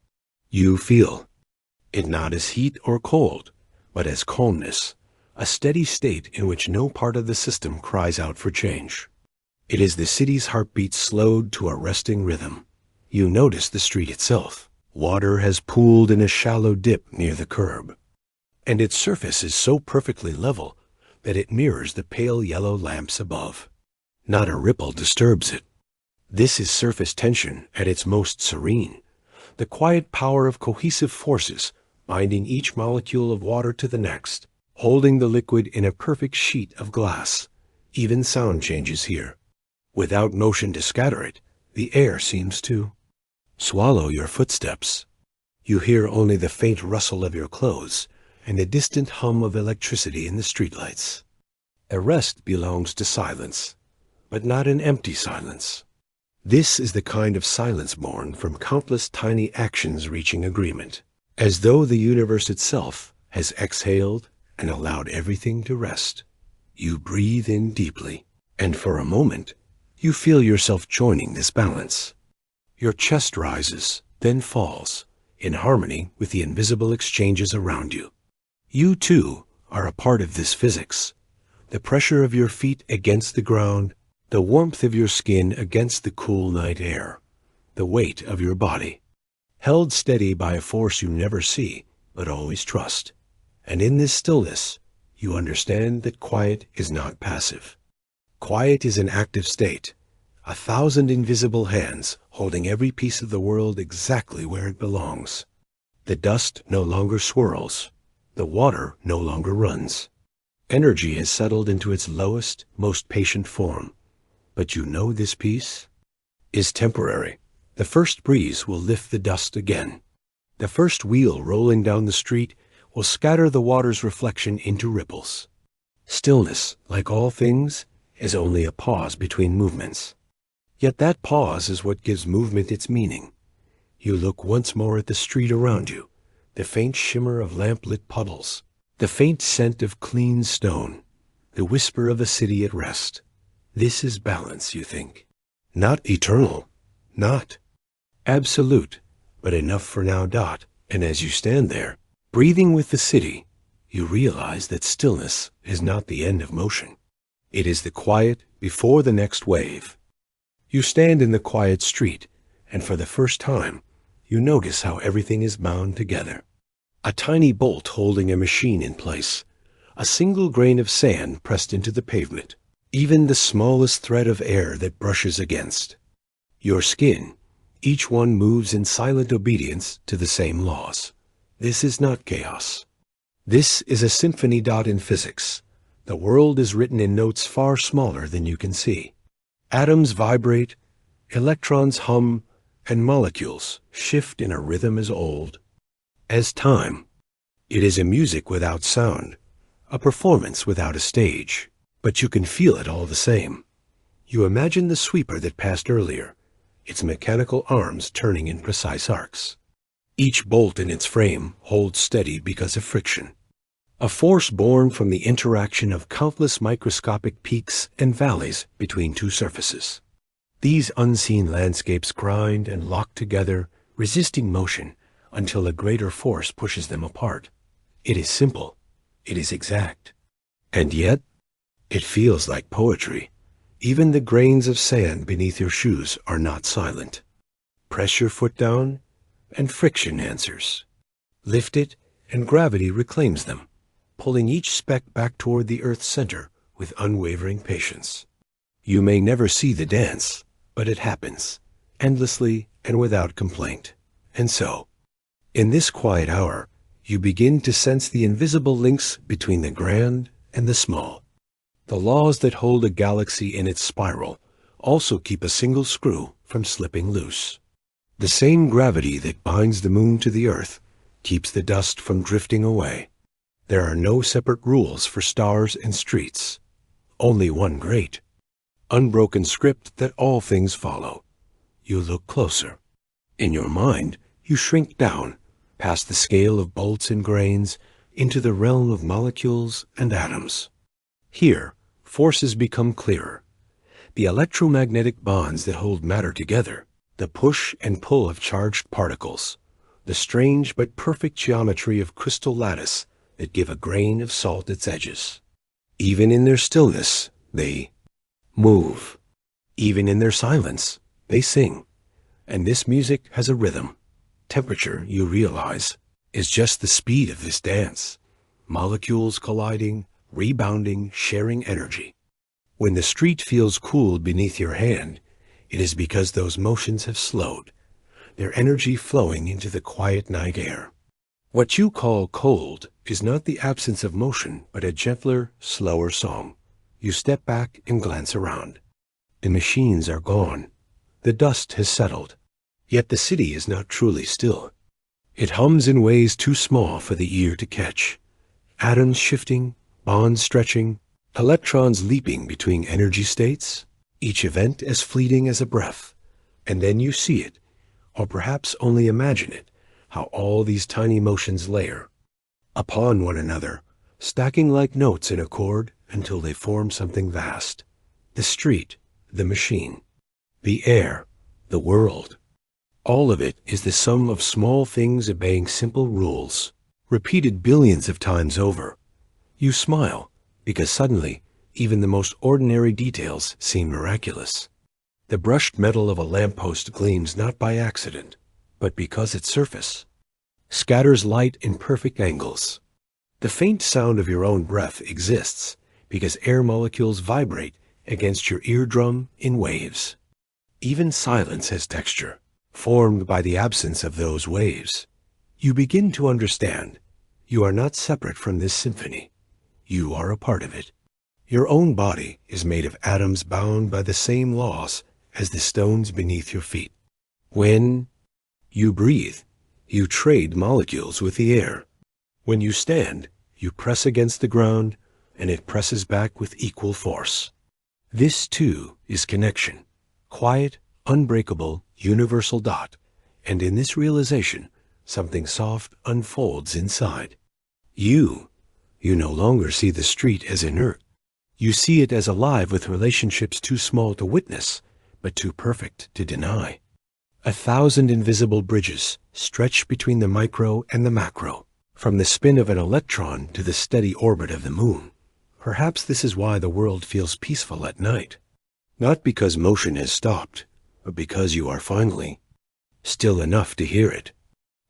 You feel it not as heat or cold, but as calmness, a steady state in which no part of the system cries out for change. It is the city's heartbeat slowed to a resting rhythm. You notice the street itself. Water has pooled in a shallow dip near the curb, and its surface is so perfectly level that it mirrors the pale yellow lamps above. Not a ripple disturbs it. This is surface tension at its most serene, the quiet power of cohesive forces binding each molecule of water to the next, holding the liquid in a perfect sheet of glass. Even sound changes here. Without motion to scatter it, the air seems to swallow your footsteps. You hear only the faint rustle of your clothes and the distant hum of electricity in the streetlights. The rest belongs to silence, but not an empty silence. This is the kind of silence born from countless tiny actions reaching agreement, as though the universe itself has exhaled and allowed everything to rest. You breathe in deeply, and for a moment, you feel yourself joining this balance. Your chest rises, then falls, in harmony with the invisible exchanges around you. You, too, are a part of this physics. The pressure of your feet against the ground, the warmth of your skin against the cool night air, the weight of your body, held steady by a force you never see, but always trust. And in this stillness, you understand that quiet is not passive. Quiet is an active state, 1,000 invisible hands holding every piece of the world exactly where it belongs. The dust no longer swirls. The water no longer runs. Energy has settled into its lowest, most patient form. But you know this peace is temporary. The first breeze will lift the dust again. The first wheel rolling down the street will scatter the water's reflection into ripples. Stillness, like all things, is only a pause between movements. Yet that pause is what gives movement its meaning. You look once more at the street around you, the faint shimmer of lamp-lit puddles, the faint scent of clean stone, the whisper of a city at rest. This is balance, you think. Not eternal, not absolute, but enough for now. And as you stand there, breathing with the city, you realize that stillness is not the end of motion. It is the quiet before the next wave. You stand in the quiet street, and for the first time, you notice how everything is bound together. A tiny bolt holding a machine in place, a single grain of sand pressed into the pavement, even the smallest thread of air that brushes against. Your skin, each one moves in silent obedience to the same laws. This is not chaos. This is a symphony. In physics, The world is written in notes far smaller than you can see. Atoms vibrate, electrons hum, and molecules shift in a rhythm as old as time. It is a music without sound, a performance without a stage, but you can feel it all the same. You imagine the sweeper that passed earlier, its mechanical arms turning in precise arcs. Each bolt in its frame holds steady because of friction, a force born from the interaction of countless microscopic peaks and valleys between two surfaces. These unseen landscapes grind and lock together, resisting motion until a greater force pushes them apart. It is simple. It is exact. And yet, it feels like poetry. Even the grains of sand beneath your shoes are not silent. Press your foot down, and friction answers. Lift it, and gravity reclaims them, pulling each speck back toward the Earth's center with unwavering patience. You may never see the dance, but it happens, endlessly and without complaint. And so, in this quiet hour, you begin to sense the invisible links between the grand and the small. The laws that hold a galaxy in its spiral also keep a single screw from slipping loose. The same gravity that binds the moon to the Earth keeps the dust from drifting away. There are no separate rules for stars and streets, only one great, unbroken script that all things follow. You look closer. In your mind, you shrink down, past the scale of bolts and grains, into the realm of molecules and atoms. Here, forces become clearer. The electromagnetic bonds that hold matter together, the push and pull of charged particles, the strange but perfect geometry of crystal lattice that give a grain of salt its edges. Even in their stillness, they move. Even in their silence, they sing. And this music has a rhythm. Temperature, you realize, is just the speed of this dance. Molecules colliding, rebounding, sharing energy. When the street feels cooled beneath your hand, it is because those motions have slowed, their energy flowing into the quiet night air. What you call cold is not the absence of motion, but a gentler, slower song. You step back and glance around. The machines are gone. The dust has settled. Yet the city is not truly still. It hums in ways too small for the ear to catch. Atoms shifting, bonds stretching, electrons leaping between energy states, each event as fleeting as a breath. And then you see it, or perhaps only imagine it, how all these tiny motions layer upon one another, stacking like notes in a chord until they form something vast. The street, the machine, the air, the world. All of it is the sum of small things obeying simple rules, repeated billions of times over. You smile, because suddenly, even the most ordinary details seem miraculous. The brushed metal of a lamppost gleams not by accident, but because its surface scatters light in perfect angles. The faint sound of your own breath exists because air molecules vibrate against your eardrum in waves. Even silence has texture, formed by the absence of those waves. You begin to understand. You are not separate from this symphony. You are a part of it. Your own body is made of atoms bound by the same laws as the stones beneath your feet. When you breathe, you trade molecules with the air. When you stand, you press against the ground, and it presses back with equal force. This, too, is connection. Quiet, unbreakable, universal dot. And in this realization, something soft unfolds inside. You no longer see the street as inert. You see it as alive with relationships too small to witness, but too perfect to deny. 1,000 invisible bridges stretch between the micro and the macro, from the spin of an electron to the steady orbit of the moon. Perhaps this is why the world feels peaceful at night. Not because motion has stopped, but because you are finally still enough to hear it.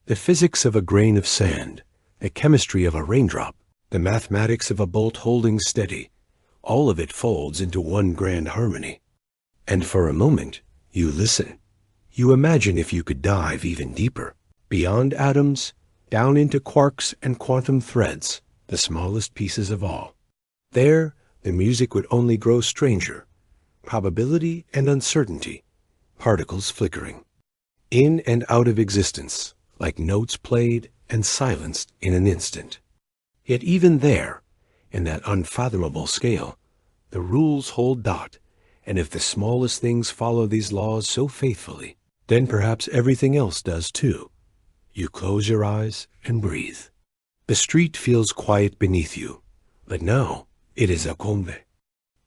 The physics of a grain of sand, the chemistry of a raindrop, the mathematics of a bolt holding steady, all of it folds into one grand harmony. And for a moment, you listen. You imagine if you could dive even deeper, beyond atoms, down into quarks and quantum threads, the smallest pieces of all. There, the music would only grow stranger. Probability and uncertainty, particles flickering. In and out of existence, like notes played and silenced in an instant. Yet even there, in that unfathomable scale, the rules hold dot, and if the smallest things follow these laws so faithfully, then perhaps everything else does too. You close your eyes and breathe. The street feels quiet beneath you, but now it is a combe.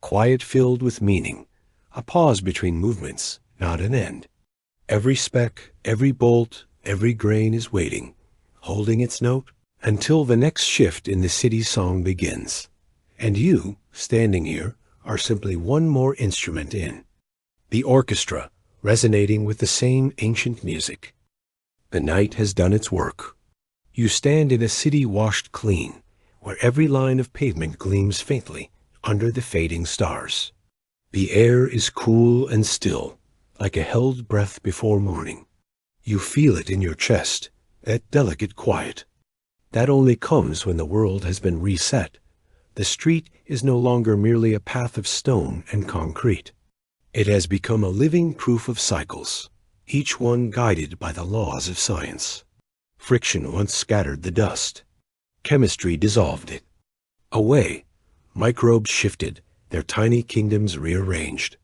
Quiet filled with meaning, a pause between movements, not an end. Every speck, every bolt, every grain is waiting, holding its note, until the next shift in the city's song begins. And you, standing here, are simply one more instrument in. The orchestra, resonating with the same ancient music. The night has done its work. You stand in a city washed clean, where every line of pavement gleams faintly under the fading stars. The air is cool and still, like a held breath before morning. You feel it in your chest, that delicate quiet. That only comes when the world has been reset. The street is no longer merely a path of stone and concrete. It has become a living proof of cycles, each one guided by the laws of science. Friction once scattered the dust. Chemistry dissolved it. Away, microbes shifted, their tiny kingdoms rearranged.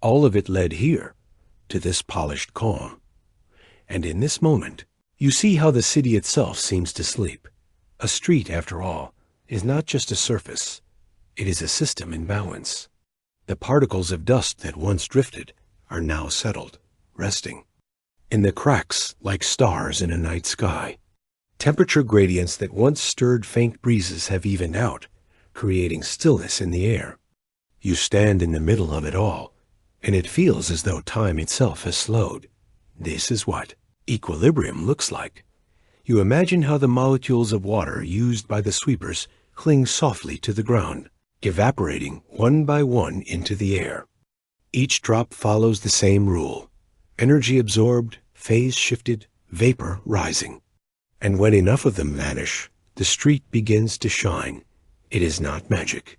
All of it led here, to this polished calm. And in this moment, you see how the city itself seems to sleep. A street, after all, is not just a surface. It is a system in balance. The particles of dust that once drifted are now settled, resting. In the cracks, like stars in a night sky. Temperature gradients that once stirred faint breezes have evened out, creating stillness in the air. You stand in the middle of it all, and it feels as though time itself has slowed. This is what equilibrium looks like. You imagine how the molecules of water used by the sweepers cling softly to the ground, evaporating one by one into the air. Each drop follows the same rule. Energy absorbed, phase shifted, vapor rising. And when enough of them vanish, the street begins to shine. It is not magic.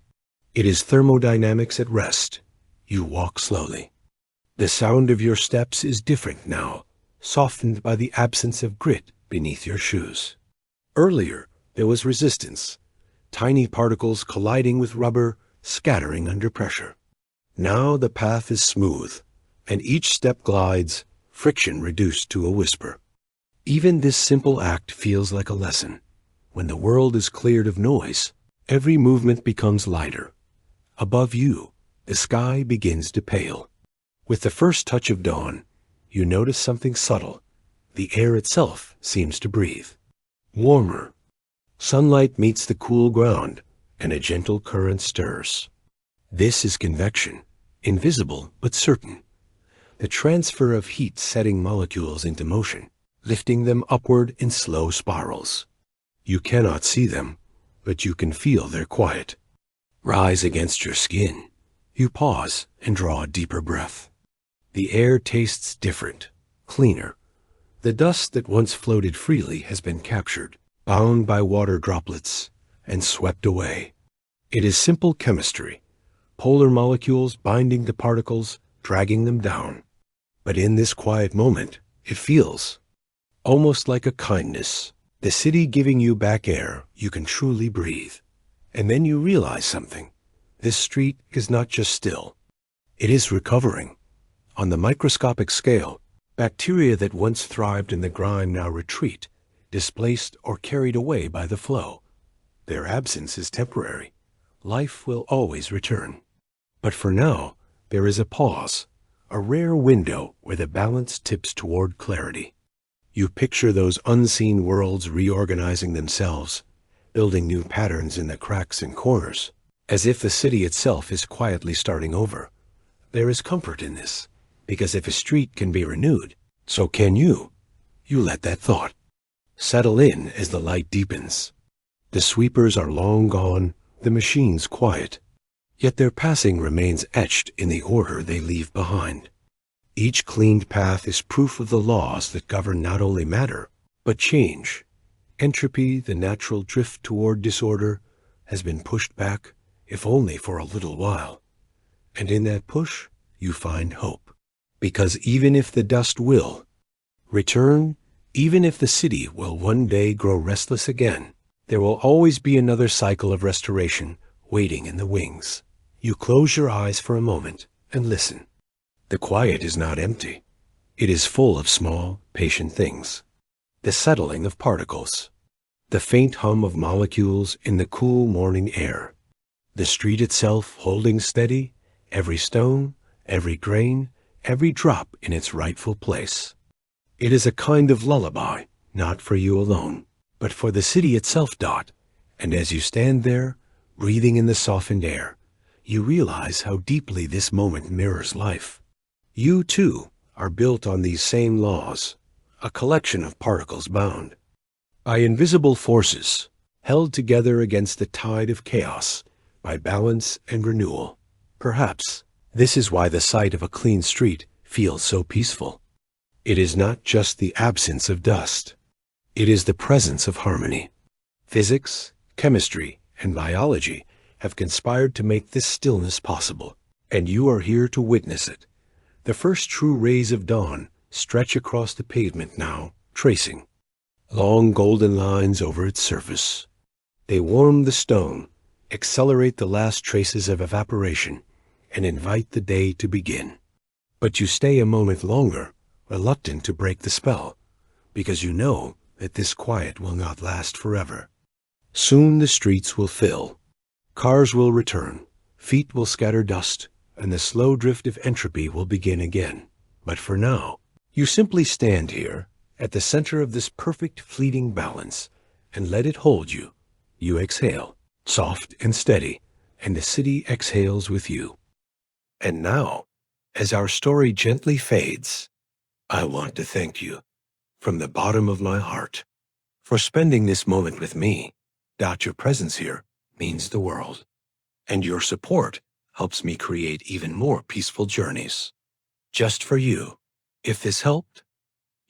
It is thermodynamics at rest. You walk slowly. The sound of your steps is different now, softened by the absence of grit beneath your shoes. Earlier, there was resistance, tiny particles colliding with rubber, scattering under pressure. Now the path is smooth, and each step glides, friction reduced to a whisper. Even this simple act feels like a lesson. When the world is cleared of noise, every movement becomes lighter. Above you, the sky begins to pale. With the first touch of dawn, you notice something subtle. The air itself seems to breathe. Warmer. Sunlight meets the cool ground, and a gentle current stirs. This is convection, invisible but certain. The transfer of heat setting molecules into motion, lifting them upward in slow spirals. You cannot see them, but you can feel their quiet. Rise against your skin. You pause and draw a deeper breath. The air tastes different, cleaner. The dust that once floated freely has been captured, bound by water droplets, and swept away. It is simple chemistry, polar molecules binding to particles, dragging them down. But in this quiet moment, it feels almost like a kindness, the city giving you back air you can truly breathe. And then you realize something. This street is not just still. It is recovering. On the microscopic scale, bacteria that once thrived in the grime now retreat, displaced or carried away by the flow. Their absence is temporary. Life will always return. But for now, there is a pause, a rare window where the balance tips toward clarity. You picture those unseen worlds reorganizing themselves, building new patterns in the cracks and corners, as if the city itself is quietly starting over. There is comfort in this, because if a street can be renewed, so can you. You let that thought settle in as the light deepens. The sweepers are long gone, the machines quiet, yet their passing remains etched in the order they leave behind. Each cleaned path is proof of the laws that govern not only matter, but change. Entropy, the natural drift toward disorder, has been pushed back, if only for a little while. And in that push, you find hope. Because even if the dust will return, even if the city will one day grow restless again, there will always be another cycle of restoration waiting in the wings. You close your eyes for a moment and listen. The quiet is not empty. It is full of small, patient things. The settling of particles, the faint hum of molecules in the cool morning air, the street itself holding steady, every stone, every grain, every drop in its rightful place. It is a kind of lullaby, not for you alone, but for the city itself, Dot. And as you stand there, breathing in the softened air, you realize how deeply this moment mirrors life. You, too, are built on these same laws, a collection of particles bound by invisible forces, held together against the tide of chaos by balance and renewal. Perhaps this is why the sight of a clean street feels so peaceful. It is not just the absence of dust. It is the presence of harmony. Physics, chemistry, and biology have conspired to make this stillness possible, and you are here to witness it. The first true rays of dawn stretch across the pavement now, tracing long golden lines over its surface. They warm the stone, accelerate the last traces of evaporation, and invite the day to begin. But you stay a moment longer, reluctant to break the spell, because you know that this quiet will not last forever. Soon the streets will fill. Cars will return, feet will scatter dust, and the slow drift of entropy will begin again. But for now, you simply stand here, at the center of this perfect fleeting balance, and let it hold you. You exhale, soft and steady, and the city exhales with you. And now, as our story gently fades, I want to thank you, from the bottom of my heart, for spending this moment with me. Your presence here means the world, and your support helps me create even more peaceful journeys. Just for you. If this helped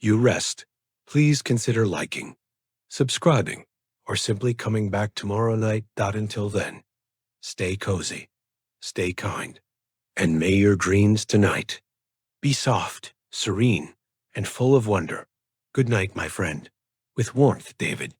you rest, please consider liking, subscribing, or simply coming back tomorrow night. Until then, stay cozy, stay kind, and may your dreams tonight be soft, serene, and full of wonder. Good night, my friend. With warmth, David.